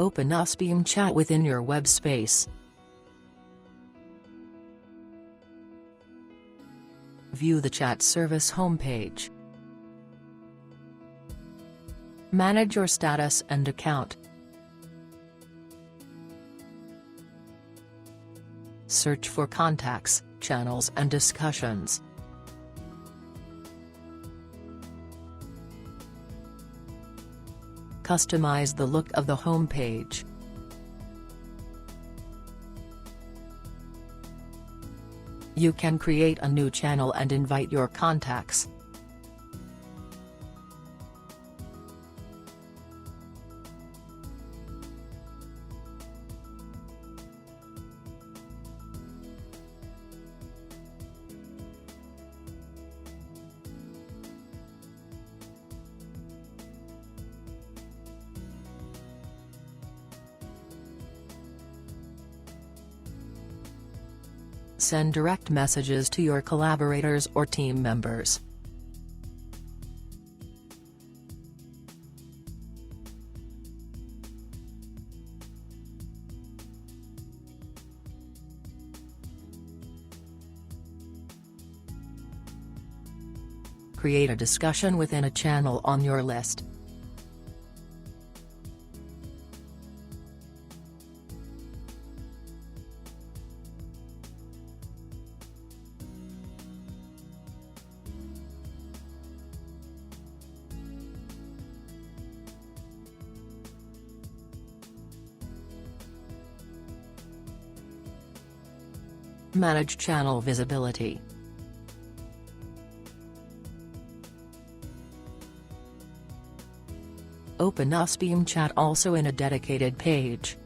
Open usBIM.chat within your web space. View the chat service homepage. Manage your status and account. Search for contacts, channels and discussions. Customize the look of the homepage. You can create a new channel and invite your contacts. Send direct messages to your collaborators or team members. Create a discussion within a channel on your list. Manage channel visibility. Open usBIM.chat also in a dedicated page.